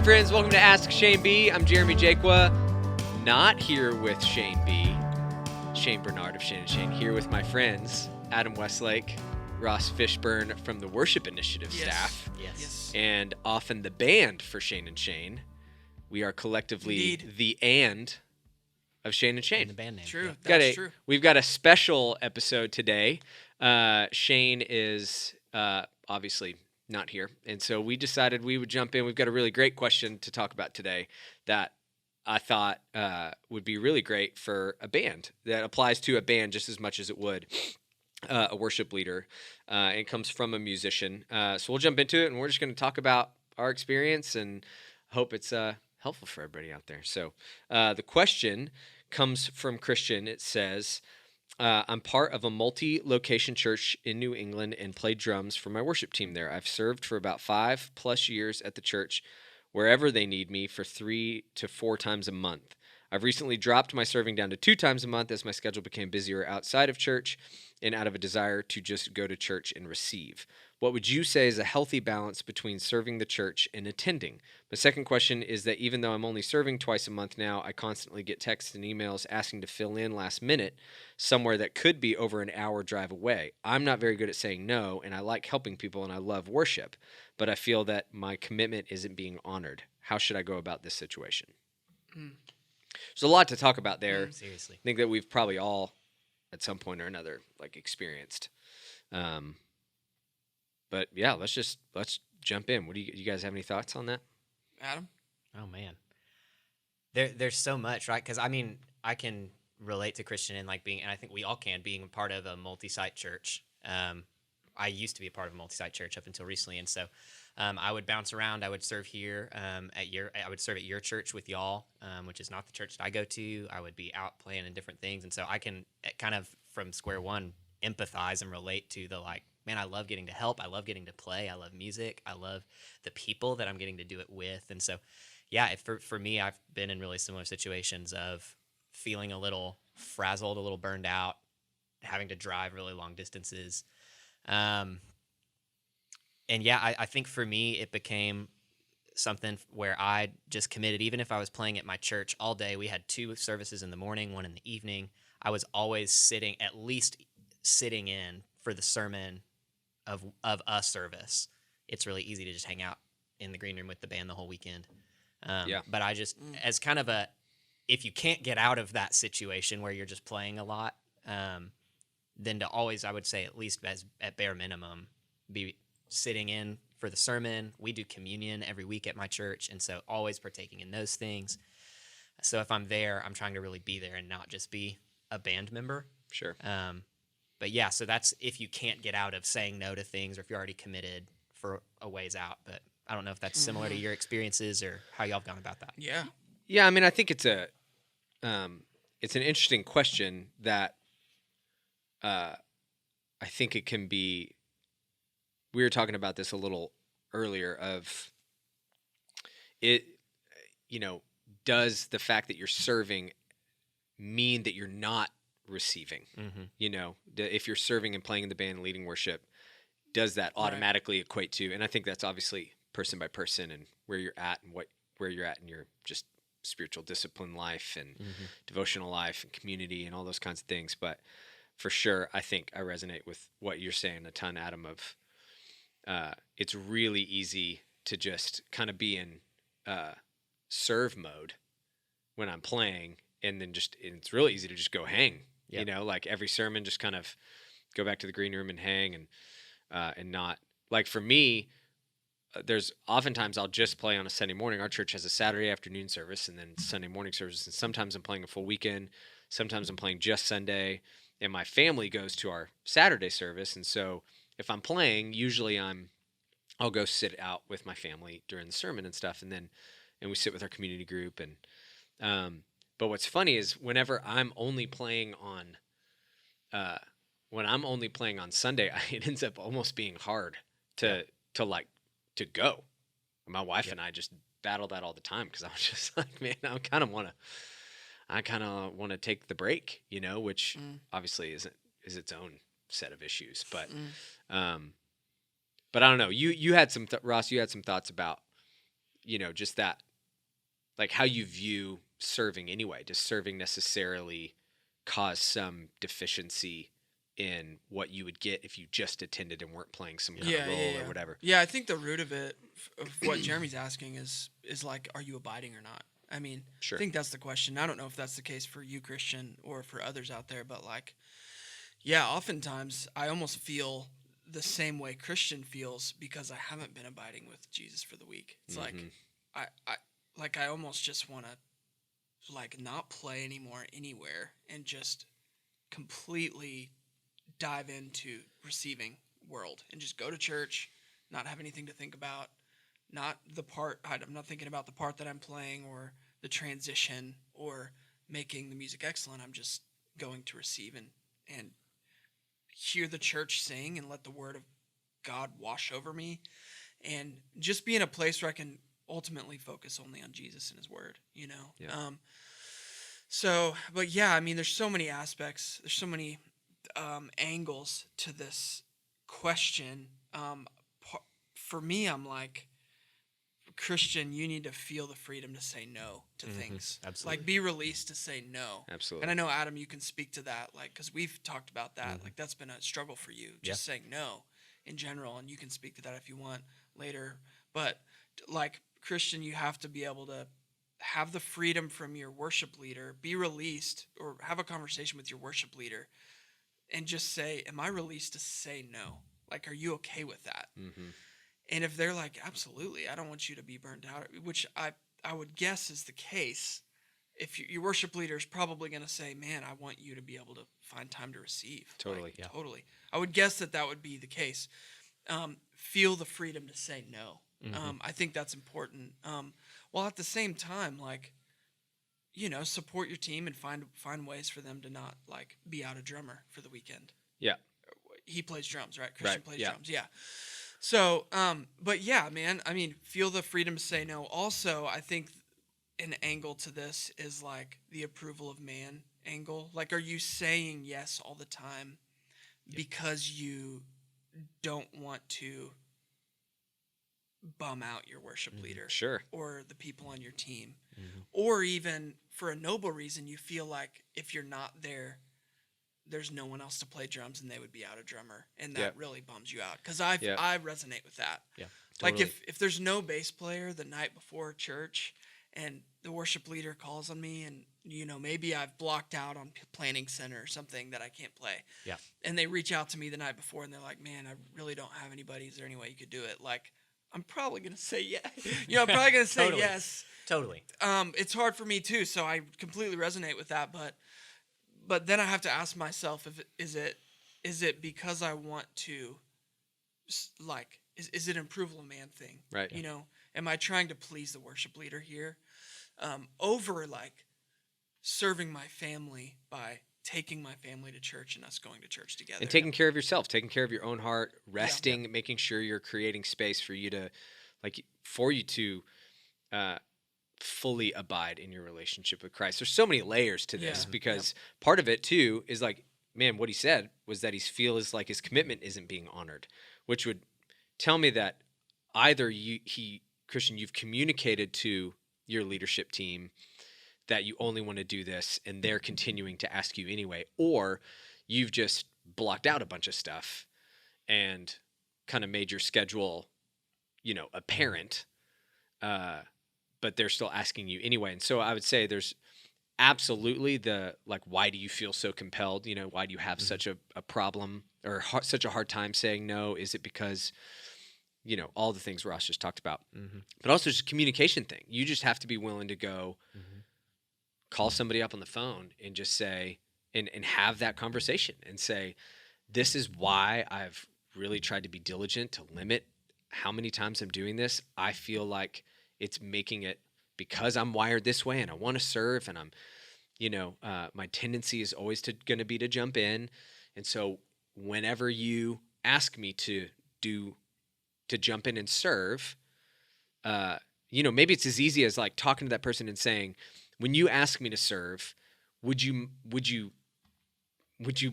friends. Welcome to Ask Shane B. I'm Jeremy Jaquia, not here with Shane B. Shane Barnard of Shane and Shane, here with my friends, Adam Westlake, Ross Fishburne from the Worship Initiative staff, and often the band for Shane and Shane. We are collectively the and of Shane and Shane. And the band name. True, Yeah. that's true. We've got a special episode today. Shane is obviously not here, and so we decided we would jump in. We've got a really great question to talk about today that I thought would be really great for a band, that applies to a band just as much as it would a worship leader. It comes from a musician. So we'll jump into it, and we're just going to talk about our experience and hope it's helpful for everybody out there. So the question comes from Christian. It says, I'm part of a multi-location church in New England and play drums for my worship team there. I've served for about 5+ years at the church, wherever they need me, for 3 to 4 times a month. I've recently dropped my serving down to 2 times a month as my schedule became busier outside of church and out of a desire to just go to church and receive. What would you say is a healthy balance between serving the church and attending? My second question is that even though I'm only serving twice a month now, I constantly get texts and emails asking to fill in last minute somewhere that could be over an hour drive away. I'm not very good at saying no, and I like helping people and I love worship, but I feel that my commitment isn't being honored. How should I go about this situation? There's a lot to talk about there. Seriously. I think that we've probably all, at some point or another, experienced. But yeah, let's jump in. What do you guys have any thoughts on that? Adam? Oh man, there's so much, right? Because I mean, I can relate to Christian and being, and I think we all can, being part of a multi-site church. I used to be a part of a multi-site church up until recently, and so I would bounce around. I would serve here I would serve at your church with y'all, which is not the church that I go to. I would be out playing in different things, and so I can kind of from square one empathize and relate to the man, I love getting to help. I love getting to play. I love music. I love the people that I'm getting to do it with. And so, yeah, for me, I've been in really similar situations of feeling a little frazzled, a little burned out, having to drive really long distances. And yeah, I think for me, it became something where I just committed. Even if I was playing at my church all day, we had 2 services in the morning, 1 in the evening. I was always at least sitting in for the sermon of a service. It's really easy to just hang out in the green room with the band the whole weekend. But I just, as kind of if you can't get out of that situation where you're just playing a lot, then to always, I would say, at least at bare minimum, be sitting in for the sermon. We do communion every week at my church, and so always partaking in those things. So if I'm there, I'm trying to really be there and not just be a band member. Sure. But yeah, so that's if you can't get out of saying no to things, or if you're already committed for a ways out. But I don't know if that's similar to your experiences or how y'all have gone about that. Yeah. Yeah, I mean, I think it's an interesting question that I think it can be. We were talking about this a little earlier of it, does the fact that you're serving mean that you're not receiving? If you're serving and playing in the band, leading worship, does that automatically equate to? And I think that's obviously person by person and where you're at and where you're at in your just spiritual discipline life and devotional life and community and all those kinds of things. But for sure, I think I resonate with what you're saying a ton, Adam, of it's really easy to just kind of be in serve mode when I'm playing, and then it's really easy to just go hang. Yep. Every sermon, just kind of go back to the green room and hang, and not for me. There's oftentimes I'll just play on a Sunday morning. Our church has a Saturday afternoon service and then Sunday morning service, and sometimes I'm playing a full weekend. Sometimes I'm playing just Sunday, and my family goes to our Saturday service. And so if I'm playing, usually I'll go sit out with my family during the sermon and stuff, and we sit with our community group. And but what's funny is whenever I'm only playing on Sunday, it ends up almost being hard to go. My wife and I just battle that all the time, because I was just like, man, I kind of want to take the break, which obviously is its own set of issues. But I don't know. You had some Ross. You had some thoughts about just that, like how you view serving anyway. Does serving necessarily cause some deficiency in what you would get if you just attended and weren't playing some kind of role or whatever? Yeah, I think the root of it, of what Jeremy's asking, is like, are you abiding or not? I mean, Sure. I think that's the question. I don't know if that's the case for you, Christian, or for others out there, but like, yeah, oftentimes I almost feel the same way Christian feels because I haven't been abiding with Jesus for the week. It's like I almost just want to like not play anymore anywhere and just completely dive into receiving world and just go to church, not have anything to think about, I'm not thinking about the part that I'm playing or the transition or making the music excellent. I'm just going to receive and hear the church sing and let the word of God wash over me and just be in a place where I can ultimately focus only on Jesus and his word, Yeah. But yeah, I mean, there's so many aspects, there's so many angles to this question. For me, I'm like, Christian, you need to feel the freedom to say no to things. Absolutely. Like, be released to say no. Absolutely. And I know, Adam, you can speak to that, like, because we've talked about that. Like, that's been a struggle for you, just saying no in general. And you can speak to that if you want later. But, like, Christian, you have to be able to have the freedom from your worship leader, be released, or have a conversation with your worship leader and just say, am I released to say no? Like, are you okay with that? And if they're like, absolutely, I don't want you to be burned out, which I would guess is the case, if your worship leader is probably going to say, man, I want you to be able to find time to receive. Totally. Like, totally. I would guess that would be the case. Feel the freedom to say no. I think that's important. While at the same time, like, support your team and find ways for them to not like be out a drummer for the weekend. Yeah. He plays drums, right? Christian plays yeah. drums. Yeah. So, but yeah, man, I mean, feel the freedom to say no. Also, I think an angle to this is like the approval of man angle. Like, are you saying yes all the time because you don't want to bum out your worship leader? Sure. Or the people on your team? Or even for a noble reason, you feel like if you're not there, there's no one else to play drums and they would be out a drummer. And that really bums you out. Because I resonate with that. Yeah. Like Totally. if there's no bass player the night before church and the worship leader calls on me and, maybe I've blocked out on planning center or something that I can't play. Yeah. And they reach out to me the night before and they're like, man, I really don't have anybody. Is there any way you could do it? Like, I'm probably going to say yes. I'm probably going to say Totally. yes. Totally. It's hard for me too, so I completely resonate with that. But then I have to ask myself, is it because I want to, like, is it an approval of man thing? Right. Am I trying to please the worship leader here, over like serving my family by taking my family to church and us going to church together And taking care of yourself, taking care of your own heart, resting, making sure you're creating space for you to, fully abide in your relationship with Christ. There's so many layers to this because part of it too is like, man, what he said was that he feels like his commitment isn't being honored, which would tell me that either Christian, you've communicated to your leadership team that you only want to do this and they're continuing to ask you anyway, or you've just blocked out a bunch of stuff and kind of made your schedule, apparent, but they're still asking you anyway. And so I would say there's absolutely why do you feel so compelled? Why do you have such a problem or such a hard time saying no? Is it because, all the things Ross just talked about, but also just a communication thing. You just have to be willing to go call somebody up on the phone and just say, and have that conversation and say, this is why I've really tried to be diligent to limit how many times I'm doing this. I feel like it's making it because I'm wired this way and I want to serve and I'm, my tendency is always going to be to jump in. And so whenever you ask me to jump in and serve, maybe it's as easy as like talking to that person and saying, when you ask me to serve, would you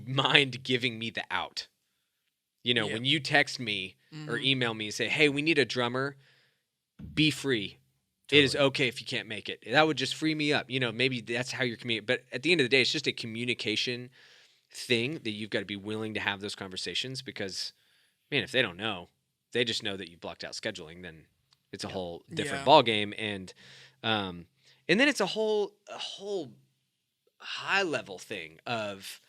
mind giving me the out? When you text me or email me and say, hey, we need a drummer, be free. It is Totally. okay if you can't make it. That would just free me up. Maybe that's how you're communicating. But at the end of the day, it's just a communication thing that you've got to be willing to have those conversations because, man, if they don't know, they just know that you blocked out scheduling, then it's a whole different Yeah. ball game. And then it's a whole high level thing of,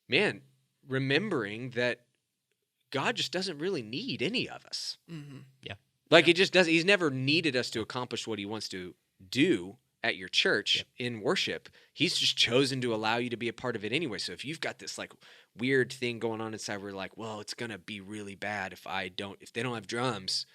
man, remembering that God just doesn't really need any of us. Mm-hmm. Yeah. Like he just does. He's never needed us to accomplish what he wants to do at your church Yep. in worship. He's just chosen to allow you to be a part of it anyway. So if you've got this like weird thing going on inside where you're like, well, it's going to be really bad if they don't have drums,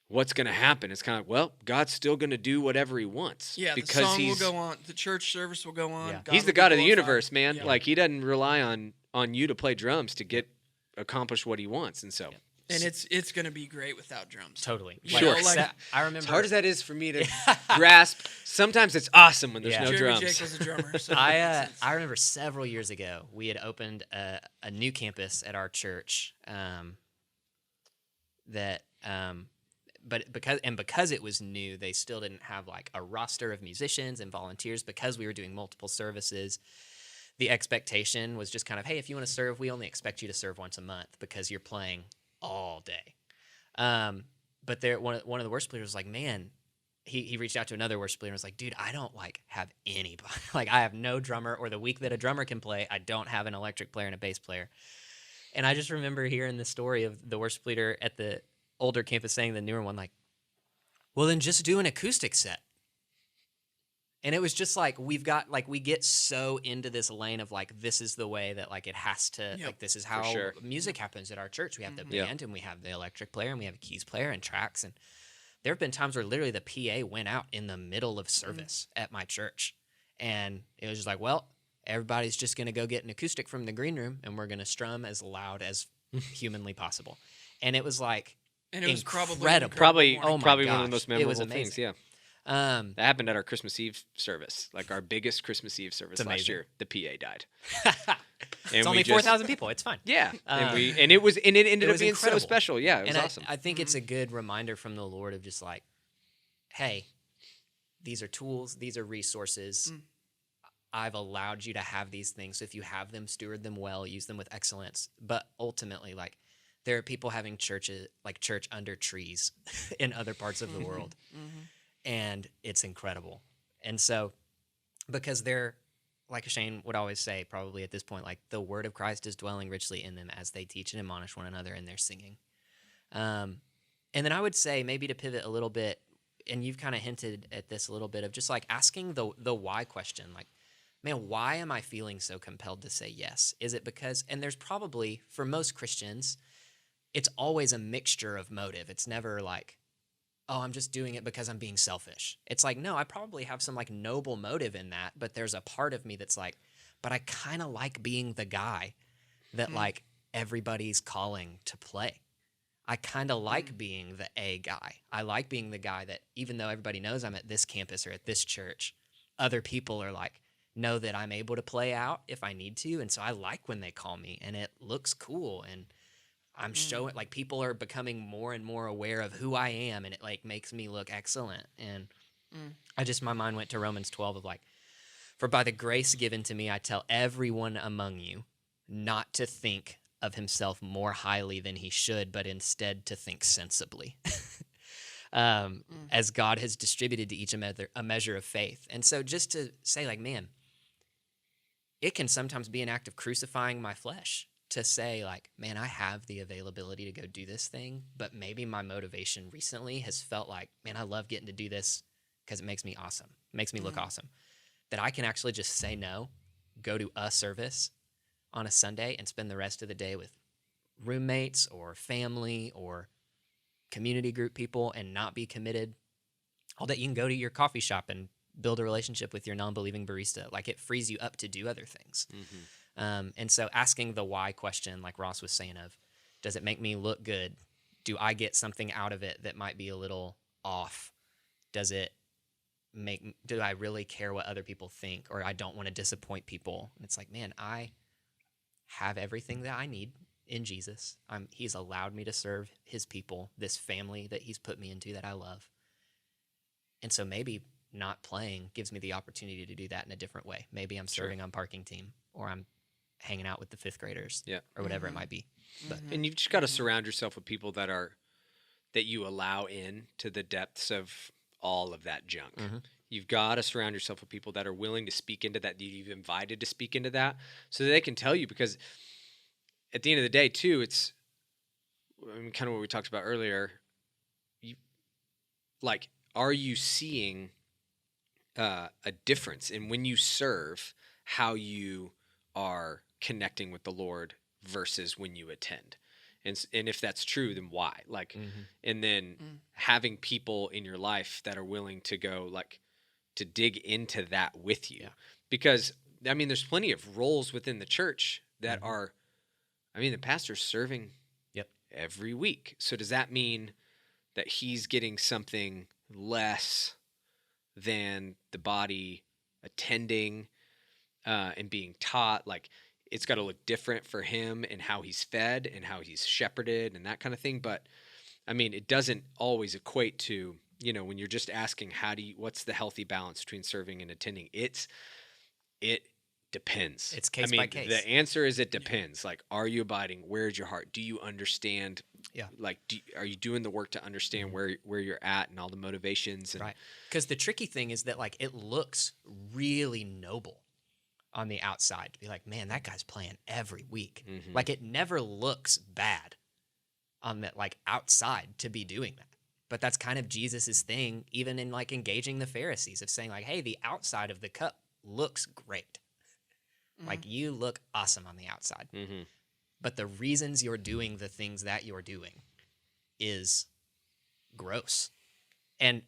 what's going to happen? It's kind of, well, God's still going to do whatever he wants. Yeah, because the song will he's go on. The church service will go on. Yeah. he's will the be God of the glorified. universe, man. Yeah. Like he doesn't rely on you to play drums to get accomplish what he wants. And so And it's going to be great without drums. Totally. Sure. I remember. as hard as that is for me to grasp, sometimes it's awesome when there's Yeah. no Jeremy drums. Jake was a drummer. So I remember several years ago we had opened a new campus at our church. But because it was new, they still didn't have like a roster of musicians and volunteers because we were doing multiple services. The expectation was just kind of, hey, if you want to serve, we only expect you to serve once a month because you're playing all day. But one of the worship leaders was like, man, he reached out to another worship leader and was like, dude, I don't like have anybody. Like I have no drummer, or the week that a drummer can play, I don't have an electric player and a bass player. And I just remember hearing the story of the worship leader at the older campus saying to the newer one, like, well, then just do an acoustic set. And it was just like, we get so into this lane of like, this is the way that like it has to, Yep. like, this is how sure. music happens at our church. We have the Yeah. band and we have the electric player and we have a keys player and tracks. And there have been times where literally the PA went out in the middle of service at my church. And it was just like, well, everybody's just going to go get an acoustic from the green room and we're going to strum as loud as humanly possible. And it was like, and it was incredible. Probably, morning. Oh my probably one of the gosh, most it was memorable things. amazing. Yeah, that happened at our Christmas Eve service, like our biggest Christmas Eve service It's last amazing. year. The PA died. It's only 4,000 people. It's fine. Yeah, and it ended it up was being incredible. so special. Yeah, it was And awesome. I think it's a good reminder from the Lord of just like, hey, these are tools, these are resources. I've allowed you to have these things. So if you have them, steward them well, use them with excellence. But ultimately, like, there are people having church under trees in other parts of the world. And it's incredible. And so, because they're, like Shane would always say, probably at this point, like, the word of Christ is dwelling richly in them as they teach and admonish one another and they're singing. And then I would say, maybe to pivot a little bit, and you've kind of hinted at this a little bit, of just like asking the why question, like, man, why am I feeling so compelled to say yes? Is it because, and there's probably, for most Christians, it's always a mixture of motive. It's never like, oh, I'm just doing it because I'm being selfish. It's like, no, I probably have some like noble motive in that, but there's a part of me that's like, but I kind of like being the guy that like everybody's calling to play. I kind of like being the A guy. I like being the guy that, even though everybody knows I'm at this campus or at this church, other people are like, know that I'm able to play out if I need to. And so I like when they call me and it looks cool. And I'm showing, like, people are becoming more and more aware of who I am, and it like makes me look excellent. And my mind went to Romans 12 of like, for by the grace given to me, I tell everyone among you not to think of himself more highly than he should, but instead to think sensibly, as God has distributed to each a measure of faith. And so just to say, like, man, it can sometimes be an act of crucifying my flesh to say, like, man, I have the availability to go do this thing, but maybe my motivation recently has felt like, man, I love getting to do this because it makes me awesome, makes me look awesome, that I can actually just say no, go to a service on a Sunday and spend the rest of the day with roommates or family or community group people and not be committed. All that, you can go to your coffee shop and build a relationship with your non-believing barista. Like, it frees you up to do other things. And so asking the why question, like Ross was saying, of, does it make me look good? Do I get something out of it that might be a little off? Do I really care what other people think, or I don't want to disappoint people? And it's like, man, I have everything that I need in Jesus. He's allowed me to serve his people, this family that he's put me into that I love. And so maybe not playing gives me the opportunity to do that in a different way. Maybe I'm Sure. serving on parking team, or I'm hanging out with the fifth graders, Yeah. or whatever it might be. But And you've just got to surround yourself with people that you allow in to the depths of all of that junk. You've got to surround yourself with people that are willing to speak into that you've invited to speak into that, so that they can tell you, because at the end of the day too, it's kind of what we talked about earlier. Like, are you seeing a difference in when you serve, how you are connecting with the Lord versus when you attend? And if that's true, then why? Like, and then having people in your life that are willing to go, like, to dig into that with you. Because, I mean, there's plenty of roles within the church that are, I mean, the pastor's serving every week. So does that mean that he's getting something less than the body attending and being taught? Like, it's got to look different for him and how he's fed and how he's shepherded and that kind of thing. But I mean, it doesn't always equate to, when you're just asking, what's the healthy balance between serving and attending? It depends. It's case by case. The answer is it depends. Like, are you abiding? Where's your heart? Do you understand? Yeah. Like, are you doing the work to understand where you're at and all the motivations? And, right. Because the tricky thing is that, like, it looks really noble on the outside to be like, man, that guy's playing every week. Like, it never looks bad on that, like, outside to be doing that. But that's kind of Jesus's thing, even in, like, engaging the Pharisees, of saying, like, hey, the outside of the cup looks great. Like, you look awesome on the outside. But the reasons you're doing the things that you're doing is gross. And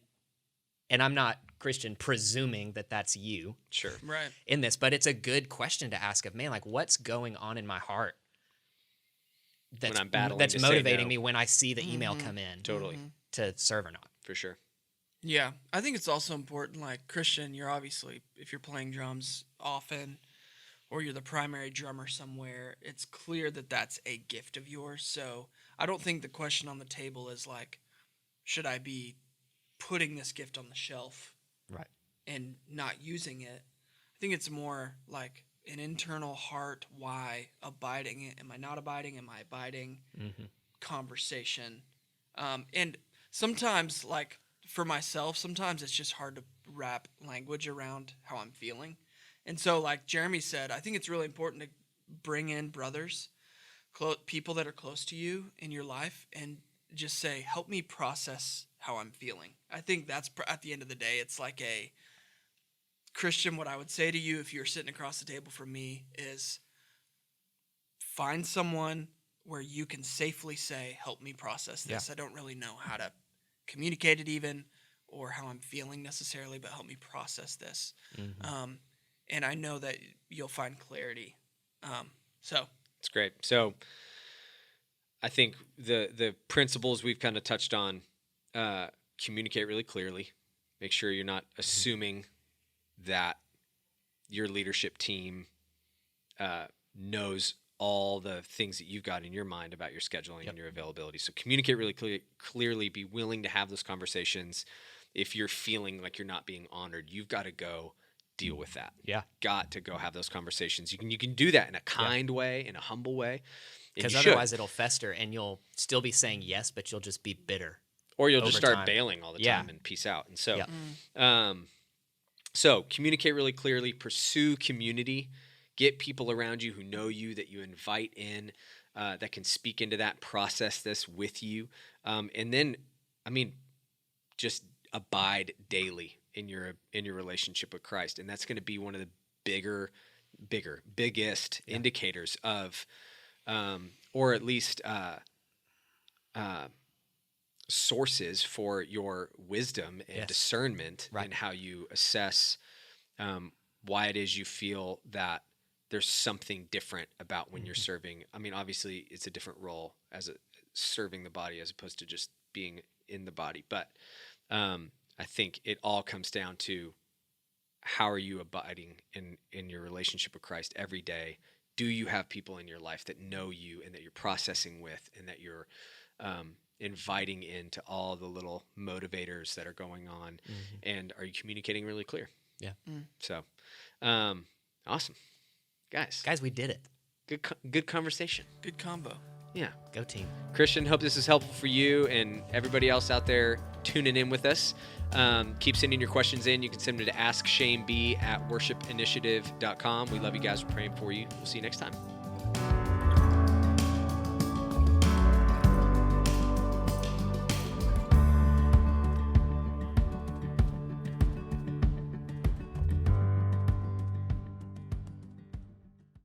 I'm not, Christian, presuming that that's you. Sure. Right. In this, but it's a good question to ask of, man, like, what's going on in my heart When I'm battling that's to say motivating no. me when I see the email come in Totally. to serve or not. For sure. Yeah, I think it's also important, like, Christian, you're obviously, if you're playing drums often or you're the primary drummer somewhere, it's clear that that's a gift of yours. So I don't think the question on the table is, like, should I be putting this gift on the shelf Right. and not using it? I think it's more like an internal heart, why abiding it. Am I not abiding? Am I abiding? Conversation. And sometimes, like, for myself, sometimes it's just hard to wrap language around how I'm feeling. And so, like Jeremy said, I think it's really important to bring in brothers, people that are close to you in your life, and just say, help me process how I'm feeling. I think that's, at the end of the day, it's like a Christian, what I would say to you if you're sitting across the table from me is find someone where you can safely say, help me process this. I don't really know how to communicate it even, or how I'm feeling necessarily, but help me process this. And I know that you'll find clarity. So it's great. So I think the principles we've kind of touched on, communicate really clearly. Make sure you're not assuming that your leadership team knows all the things that you've got in your mind about your scheduling and your availability. So communicate really clearly, be willing to have those conversations. If you're feeling like you're not being honored, you've got to go deal with that. Got to go have those conversations. You can do that in a kind way, in a humble way. Because otherwise it'll fester and you'll still be saying yes, but you'll just be bitter. Or you'll just start bailing all the time and peace out. And so, so communicate really clearly, pursue community, get people around you who know you, that you invite in, that can speak into that, process this with you. And then, I mean, just abide daily in your relationship with Christ. And that's going to be one of the biggest indicators of, or at least sources for your wisdom and discernment and how you assess why it is you feel that there's something different about when you're serving. I mean, obviously it's a different role as serving the body as opposed to just being in the body. But I think it all comes down to how are you abiding in your relationship with Christ every day? Do you have people in your life that know you and that you're processing with and that you're inviting into all the little motivators that are going on, and are you communicating really clear? Yeah. So, awesome, guys. We did it. Good conversation. Good combo. Yeah. Go team. Christian, hope this is helpful for you and everybody else out there tuning in with us. Keep sending your questions in. You can send them to AskShaneB@worshipinitiative.com. We love you guys. We're praying for you. We'll see you next time.